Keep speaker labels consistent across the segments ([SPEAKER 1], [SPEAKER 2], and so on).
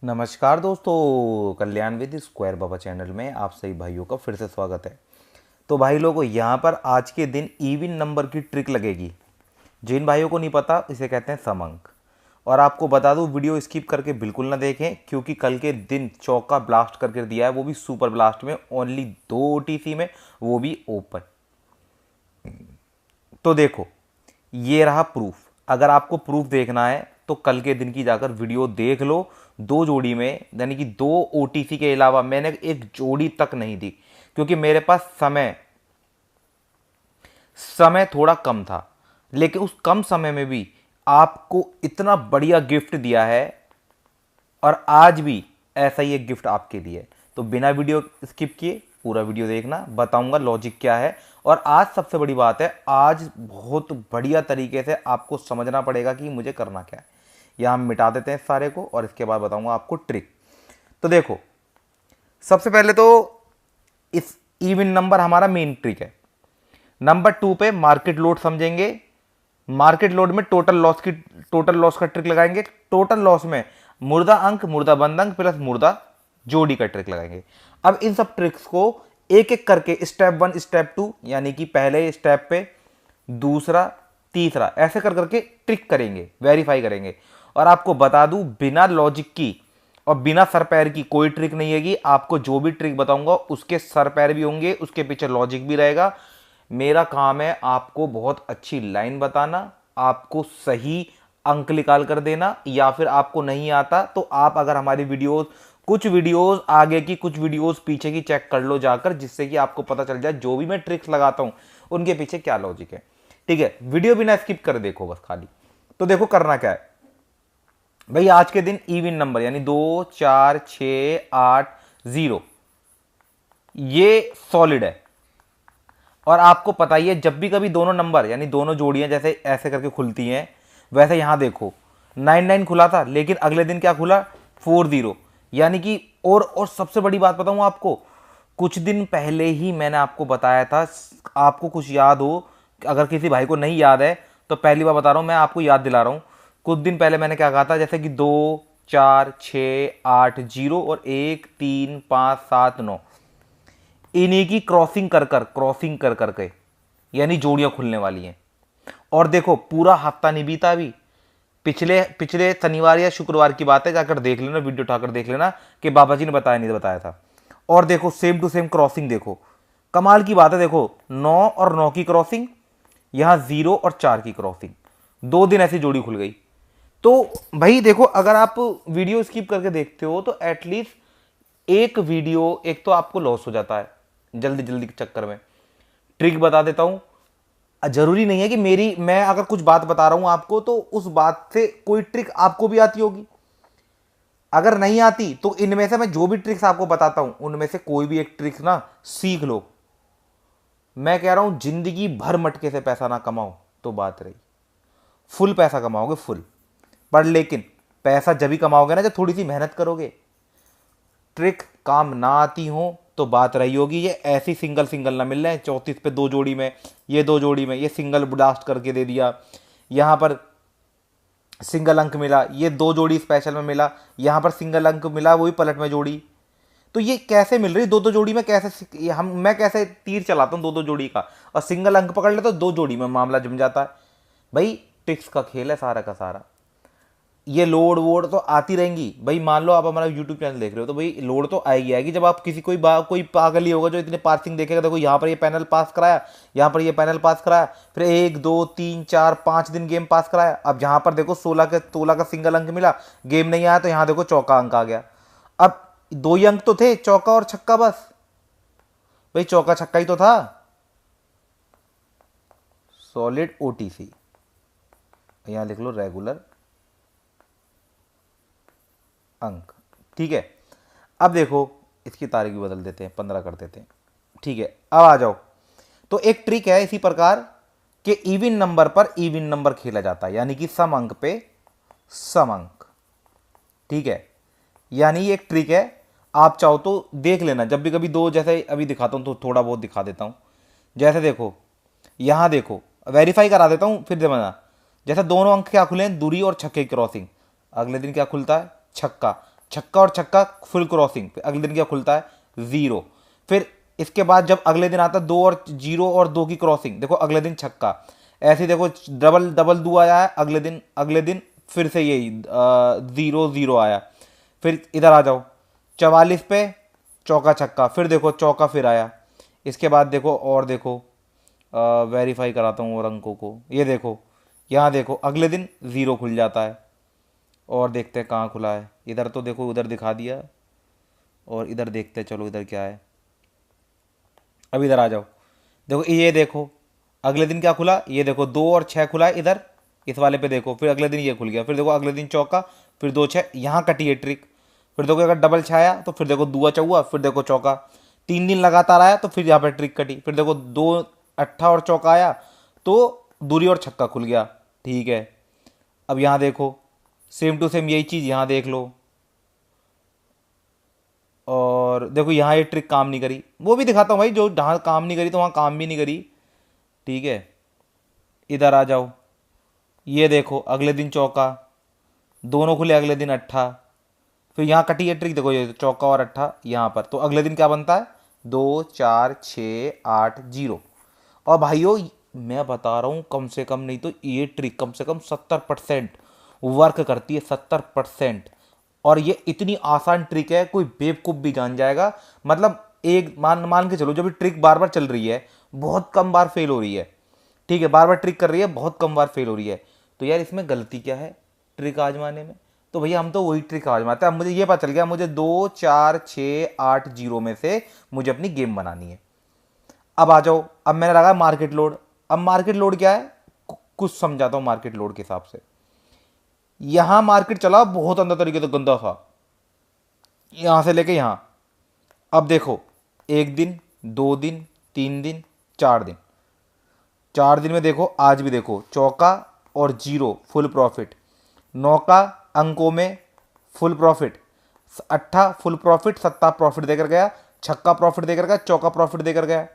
[SPEAKER 1] नमस्कार दोस्तों, कल्याण with square Baba channel में आप सभी भाइयों का फिर से स्वागत है। तो भाई लोगों, यहाँ पर आज के दिन इवन नंबर की ट्रिक लगेगी। जिन भाइयों को नहीं पता, इसे कहते हैं सम अंक। और आपको बता दूं, वीडियो स्किप करके बिल्कुल ना देखें, क्योंकि कल के दिन चौका ब्लास्ट करके दिया है, वो भी सुपर ब्लास्ट में, ओनली 2 OTC में, वो भी ओपन। तो देखो, ये रहा प्रूफ। अगर आपको प्रूफ देखना है तो कल के दिन की जाकर वीडियो देख लो। 2 जोड़ी में, यानी कि 2 OTC के अलावा मैंने एक जोड़ी तक नहीं दी, क्योंकि मेरे पास समय समय थोड़ा कम था। लेकिन उस कम समय में भी आपको इतना बढ़िया गिफ्ट दिया है, और आज भी ऐसा ही एक गिफ्ट आपके लिए है। तो बिना वीडियो स्किप किए पूरा वीडियो देखना, बताऊंगा लॉजिक क्या है। और आज सबसे बड़ी बात है, आज बहुत बढ़िया तरीके से आपको समझना पड़ेगा कि मुझे करना क्या है। यहां हम मिटा देते हैं सारे को, और इसके बाद बताऊंगा आपको ट्रिक। तो देखो, सबसे पहले तो इस इवन नंबर हमारा मेन ट्रिक है। नंबर 2 पे मार्केट लोड समझेंगे। मार्केट लोड में टोटल लॉस का ट्रिक लगाएंगे। टोटल लॉस में मुर्दा अंक, मुर्दा बंद अंक प्लस मुर्दा जोड़ी का ट्रिक लगाएंगे। अब इन सब ट्रिक्स को एक एक करके स्टेप 1 स्टेप 2, यानी कि पहले स्टेप पे, दूसरा, तीसरा, ऐसे कर करके ट्रिक करेंगे, वेरीफाई करेंगे। और आपको बता दूं, बिना लॉजिक की और बिना सर पैर की कोई ट्रिक नहीं है। आपको जो भी ट्रिक बताऊंगा उसके सर पैर भी होंगे, उसके पीछे लॉजिक भी रहेगा। मेरा काम है आपको बहुत अच्छी लाइन बताना, आपको सही अंक निकाल कर देना। या फिर आपको नहीं आता तो आप अगर हमारी वीडियोस, कुछ वीडियोस आगे की, कुछ वीडियोस पीछे की चेक कर लो जाकर, जिससे कि आपको पता चल जाए जो भी मैं ट्रिक्स लगाता हूं उनके पीछे क्या लॉजिक है। ठीक है, वीडियो बिना स्किप कर देखो बस खाली। तो देखो करना क्या है भाई। आज के दिन इवन नंबर यानी 2 4 6 8 0 ये सॉलिड है। और आपको पता ही है, जब भी कभी दोनों नंबर यानी दोनों जोड़ियां जैसे ऐसे करके खुलती हैं, वैसे यहां देखो 9 9 खुला था, लेकिन अगले दिन क्या खुला, 4 0। यानी कि और सबसे बड़ी बात बताऊं आपको, कुछ दिन पहले ही मैंने आपको बताया था। आपको कुछ याद हो, अगर किसी भाई को नहीं याद है तो पहली बार बता रहा हूं, मैं आपको याद दिला रहा हूं। कुछ दिन पहले मैंने क्या कहा था, जैसे कि 2 4 6 8 0 और 1 3 5 7 9, इन्हीं की क्रॉसिंग कर करके यानी जोड़ियां खुलने वाली हैं। और देखो, पूरा हफ्ता नहीं बीता अभी। पिछले पिछले शनिवार या शुक्रवार की बात है, जाकर देख लेना, वीडियो उठाकर देख लेना कि बाबा जी ने बताया नहीं बताया था। और देखो, सेम टू सेम क्रॉसिंग देखो, कमाल की बात है। देखो, 9 और 9 की क्रॉसिंग, यहां 0 और 4 की क्रॉसिंग, 2 दिन ऐसी जोड़ी खुल गई। तो भाई देखो, अगर आप वीडियो स्किप करके देखते हो तो एटलीस्ट एक वीडियो, एक तो आपको लॉस हो जाता है जल्दी जल्दी के चक्कर में। ट्रिक बता देता हूं, जरूरी नहीं है कि मैं अगर कुछ बात बता रहा हूं आपको तो उस बात से कोई ट्रिक आपको भी आती होगी। अगर नहीं आती तो इनमें से मैं जो भी ट्रिक्स आपको बताता हूं उनमें से कोई भी एक ट्रिक्स ना सीख लो। मैं कह रहा हूं, जिंदगी भर मटके से पैसा ना कमाओ तो बात रही, फुल पैसा कमाओगे फुल। पर लेकिन पैसा जब भी कमाओगे ना, जब थोड़ी सी मेहनत करोगे। ट्रिक काम ना आती हो तो बात रही होगी। ये ऐसी सिंगल सिंगल ना मिल रहे हैं 34 पे 2 जोड़ी में, ये 2 जोड़ी में ये सिंगल ब्लास्ट करके दे दिया। यहां पर सिंगल अंक मिला, ये 2 जोड़ी स्पेशल में मिला, यहां पर सिंगल अंक मिला, वही पलट में जोड़ी। तो ये कैसे मिल रही 2 2 जोड़ी में, कैसे मैं कैसे तीर चलाता हूँ 2 2 जोड़ी का, और सिंगल अंक पकड़ ले तो 2 जोड़ी में मामला जम जाता है। भाई ट्रिक्स का खेल है सारा का सारा। ये लोड वोड तो आती रहेंगी भाई। मान लो आप हमारा यूट्यूब चैनल देख रहे हो, तो भाई लोड तो आएगी आएगी। जब आप किसी कोई पागल ही होगा जो इतने पार्सिंग देखेगा, देखो यहाँ पर ये पैनल पास कराया, यहाँ पर ये पैनल पास कराया, फिर 1 2 3 4 5 दिन गेम पास कराया। अब यहाँ पर देखो 16 का सिंगल अंक मिला, गेम नहीं आया, तो यहाँ देखो चौका अंक आ गया। अब 2 ही अंक तो थे, चौका और छक्का बस। भाई चौका छक्का ही तो था। सॉलिड OTC, यहाँ लिख लो रेगुलर अंक। ठीक है, अब देखो इसकी तारीख भी बदल देते हैं, 15 कर देते हैं। ठीक है, अब आ जाओ। तो एक ट्रिक है इसी प्रकार कि इवन नंबर पर इवन नंबर खेला जाता है, यानी कि सम अंक पे सम अंक। ठीक है, यानी ये एक ट्रिक है। आप चाहो तो देख लेना जब भी कभी दो, जैसे अभी दिखाता हूं तो थोड़ा बहुत दिखा देता हूं। जैसे देखो, यहां देखो, वेरीफाई करा देता हूं फिर समझना। जैसे दोनों अंक क्या खुले हैं, दूरी और छक्के की क्रॉसिंग, अगले दिन क्या खुलता है, छक्का। छक्का और छक्का फुल क्रॉसिंग, फिर अगले दिन क्या खुलता है 0। फिर इसके बाद जब अगले दिन आता है 2 और 0 और 2 की क्रॉसिंग, देखो अगले दिन छक्का। ऐसे ही देखो डबल डबल 2 आया है, अगले दिन फिर से यही 0 0 आया। फिर इधर आ जाओ 44 पे चौका छक्का, फिर देखो चौका फिर आया। इसके बाद देखो और देखो, वेरीफाई कराता हूँ और अंकों को, ये देखो यहाँ देखो अगले दिन 0 खुल जाता है। और देखते हैं कहाँ खुला है, इधर तो देखो उधर दिखा दिया, और इधर देखते हैं चलो इधर क्या है। अब इधर आ जाओ, देखो ये देखो अगले दिन क्या खुला, ये देखो 2 और 6 खुला है इधर इस वाले पे देखो, फिर अगले दिन ये खुल गया, फिर देखो अगले दिन चौका, फिर 2 6, यहाँ कटी है ट्रिक। फिर देखो अगर डबल छाया तो फिर देखो दुआ चौआ, फिर देखो चौका। 3 दिन लगातार आया तो फिर यहाँ पे ट्रिक कटी, फिर देखो 2 अट्ठा और चौका आया तो दूरी और छक्का खुल गया। ठीक है, अब यहाँ देखो सेम टू सेम यही चीज़ यहाँ देख लो, और देखो यहाँ ये ट्रिक काम नहीं करी, वो भी दिखाता हूँ भाई, जो जहाँ काम नहीं करी तो वहाँ काम भी नहीं करी। ठीक है, इधर आ जाओ, ये देखो अगले दिन चौका, दोनों खुले अगले दिन अट्ठा, फिर यहाँ कटी है ट्रिक, देखो ये चौका और अट्ठा यहाँ पर, तो अगले दिन क्या बनता है 2 4 6 8 0। और भाइयों मैं बता रहा हूँ कम से कम नहीं तो ये ट्रिक कम से कम 70% वर्क करती है, 70%। और ये इतनी आसान ट्रिक है कोई बेवकूफ़ भी जान जाएगा। मतलब एक मान मान के चलो जब ये ट्रिक बार बार चल रही है, बहुत कम बार फेल हो रही है, ठीक है, बार बार ट्रिक कर रही है, बहुत कम बार फेल हो रही है, तो यार इसमें गलती क्या है ट्रिक आजमाने में। तो भैया हम तो वही ट्रिक आजमाते हैं। अब मुझे ये पता चल गया मुझे 2 4 6 8 0 में से मुझे अपनी गेम बनानी है। अब आ जाओ, अब मैंने लगा मार्केट लोड। अब मार्केट लोड क्या है, कुछ समझाता हूँ मार्केट लोड के हिसाब से। यहां मार्केट चला बहुत अंदर तरीके से गंदा था, यहां से लेके यहां। अब देखो 1 दिन 2 दिन 3 दिन 4 दिन, 4 दिन में देखो आज भी देखो चौका और 0 फुल प्रॉफिट, नौका अंकों में फुल प्रॉफिट, अट्ठा फुल प्रॉफिट, सत्ता प्रॉफिट देकर गया, छक्का प्रॉफिट देकर गया, चौका प्रॉफिट देकर गया,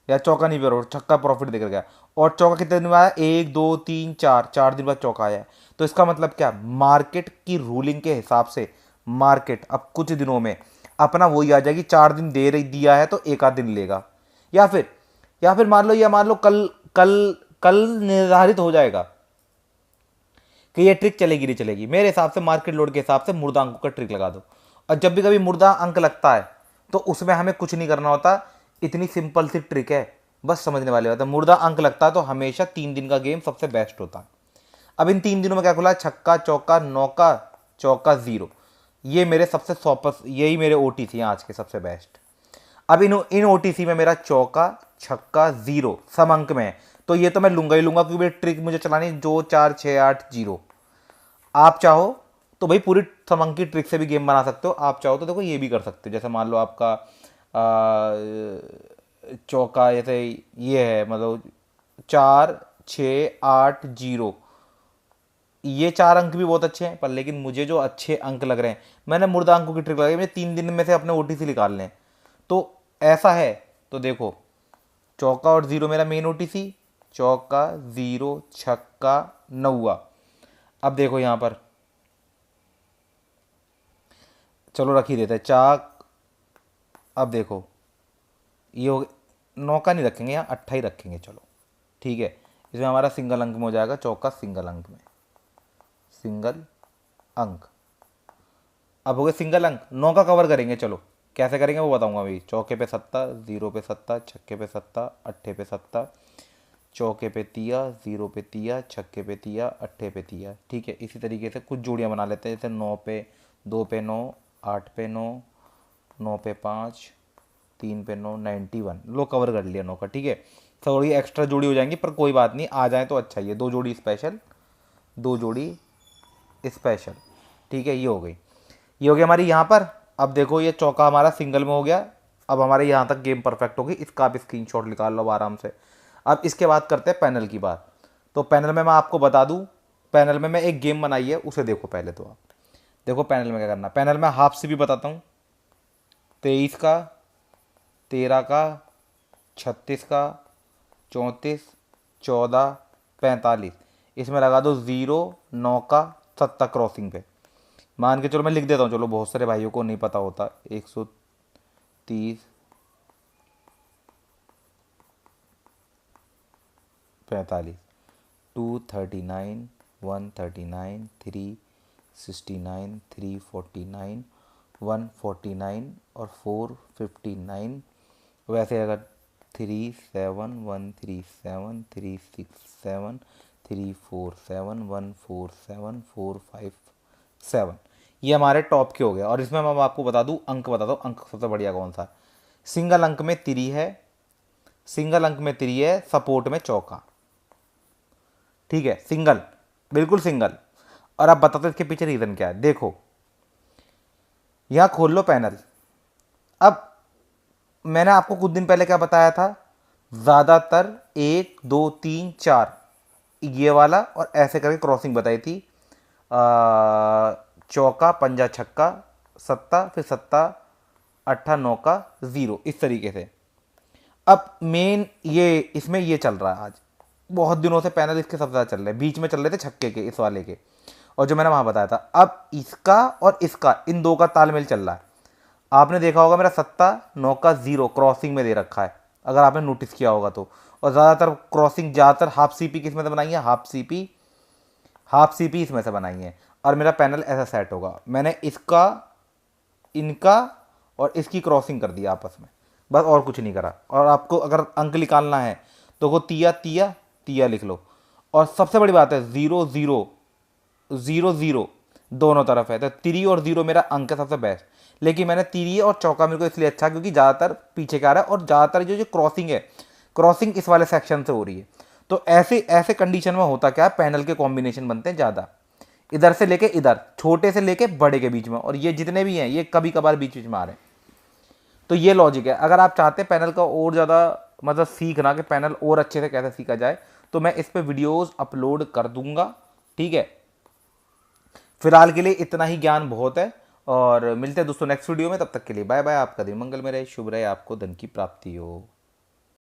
[SPEAKER 1] या चौका नहीं पर छक्का प्रॉफिट देकर गया। और चौका कितने दिन में आया 1 2 3 4, 4 दिन बाद चौका आया। तो इसका मतलब क्या, मार्केट की रूलिंग के हिसाब से मार्केट अब कुछ दिनों में अपना वही आ जाएगी, 4 दिन दे रही दिया है तो एक आध दिन लेगा, या फिर मान लो कल कल कल निर्धारित हो जाएगा कि ये ट्रिक चलेगी नहीं चलेगी। मेरे हिसाब से मार्केट लोड के हिसाब से मुर्दा अंकों का ट्रिक लगा दो। और जब भी कभी मुर्दा अंक लगता है तो उसमें हमें कुछ नहीं करना होता, इतनी सिंपल सी ट्रिक है, बस समझने वाली बात है। मुर्दा अंक लगता है तो हमेशा 3 दिन का गेम सबसे बेस्ट होता है। अब इन 3 दिनों में क्या खुला, छक्का चौका नौका चौका 0, ये मेरे सबसे सॉपस, यही मेरे OTC हैं आज के सबसे बेस्ट। अब इन OTC में मेरा चौका छक्का 0 सम अंक में है, तो ये तो मैं लूंगा ही लूंगा क्योंकि ट्रिक मुझे चलानी 2 4 6 8 0। आप चाहो तो भाई पूरी सम अंक की ट्रिक से भी गेम बना सकते हो, आप चाहो तो देखो ये भी कर सकते हो। जैसे मान लो आपका चौका जैसे ये है, मतलब 4 6 8 0, ये 4 अंक भी बहुत अच्छे हैं, पर लेकिन मुझे जो अच्छे अंक लग रहे हैं, मैंने मुर्दा अंकों की ट्रिक लगाई, मुझे 3 दिन में से अपने OTC निकालने हैं। तो ऐसा है, तो देखो चौका और 0 मेरा मेन OTC, चौका 0 छक्का नौवा। अब देखो यहां पर चलो रख ही देते हैं चाक। अब देखो ये हो, नौका नहीं रखेंगे, यहाँ अट्ठा ही रखेंगे, चलो ठीक है। इसमें हमारा सिंगल अंक में हो जाएगा, चौका सिंगल अंक में, सिंगल अंक। अब हो गए सिंगल अंक, नौका कवर करेंगे, चलो कैसे करेंगे वो बताऊंगा अभी। चौके पे सत्ता, 0 पे सत्ता, छक्के पे सत्ता, अट्ठे पे सत्ता, चौके पे तिया, 0 पे तिया, छक्के पे तिया, अट्ठे पे तिया। ठीक है, इसी तरीके से कुछ जोड़ियाँ बना लेते हैं, जैसे 9 पे 2 पे 9, 8 पे 9, 9 पे 5, 3 पे 9, 91। लो कवर कर लिया 9 का। ठीक है, थोड़ी एक्स्ट्रा जोड़ी हो जाएंगी पर कोई बात नहीं, आ जाए तो अच्छा ही है। 2 जोड़ी स्पेशल, 2 जोड़ी स्पेशल। ठीक है, ये हो गई, ये हो गया हमारी यहाँ पर। अब देखो ये चौका हमारा सिंगल में हो गया, अब हमारे यहाँ तक गेम परफेक्ट होगी। इसका आप स्क्रीनशॉट निकाल लो आराम से। अब इसके बाद करते हैं पैनल की बात। तो पैनल में मैं आपको बता दूं, पैनल में मैं एक गेम बनाई है, उसे देखो पहले। तो आप देखो पैनल में क्या करना। पैनल में हाफ से भी बताता हूँ, 23 का, 13 का, 36 का, 34, 14, 45, इसमें लगा दो 0 9 का, 7 क्रॉसिंग पे। मान के चलो मैं लिख देता हूँ, चलो बहुत सारे भाइयों को नहीं पता होता। 130 45 239 139 369 349 149 और 459। वैसे अगर 37137 367 347 457 ये हमारे टॉप के हो गए। और इसमें मैं आपको बता दूं, अंक बता दो, अंक सबसे बढ़िया कौन सा। सिंगल अंक में तिरी है, सिंगल अंक में तिरी है, सपोर्ट में चौका। ठीक है, सिंगल, बिल्कुल सिंगल। और अब बता दो इसके पीछे रीजन क्या है। देखो यहां खोल लो पैनल। अब मैंने आपको कुछ दिन पहले क्या बताया था, ज्यादातर 1 2 3 4 ये वाला और ऐसे करके क्रॉसिंग बताई थी। चौका पंजा छक्का सत्ता, फिर सत्ता अट्ठा नौका जीरो, इस तरीके से। अब मेन ये इसमें ये चल रहा है आज, बहुत दिनों से पैनल इसके सबसे ज़्यादा चल रहे हैं। बीच में चल रहे थे छक्के के, इस वाले के, और जो मैंने वहां बताया था। अब इसका और इसका, इन दो का तालमेल चल रहा है। आपने देखा होगा मेरा सत्ता नौका जीरो क्रॉसिंग में दे रखा है, अगर आपने नोटिस किया होगा तो। और ज़्यादातर क्रॉसिंग, ज़्यादातर हाफ सीपी किस में से बनाई है, हाफ सीपी इसमें से बनाई है। और मेरा पैनल ऐसा सेट होगा, मैंने इसका, इनका और इसकी क्रॉसिंग कर दिया आपस में, बस और कुछ नहीं करा। और आपको अगर अंक निकालना है तो वो तिया तिया तिया लिख लो। और सबसे बड़ी बात है, 0 0 0 0 दोनों तरफ है, तो तिरी और जीरो मेरा अंक है सबसे बेस्ट। लेकिन मैंने तिरी और चौका मेरे को इसलिए अच्छा क्योंकि ज़्यादातर पीछे का आ रहा है, और ज़्यादातर जो जो क्रॉसिंग है, क्रॉसिंग इस वाले सेक्शन से हो रही है। तो ऐसे ऐसे कंडीशन में होता क्या है, पैनल के कॉम्बिनेशन बनते हैं ज़्यादा, इधर से लेके इधर, छोटे से लेके बड़े के बीच में। और ये जितने भी हैं ये कभी कभार बीच बीच में आ रहे हैं। तो ये लॉजिक है। अगर आप चाहते हैं पैनल का और ज़्यादा मतलब सीखना, कि पैनल और अच्छे से कैसे सीखा जाए, तो मैं इस पर वीडियोस अपलोड कर दूंगा। ठीक है, फिलहाल के लिए इतना ही ज्ञान बहुत है। और मिलते हैं दोस्तों नेक्स्ट वीडियो में, तब तक के लिए बाय बाय। आपका दिन मंगल में रहे, शुभ रहे, आपको धन की प्राप्ति हो।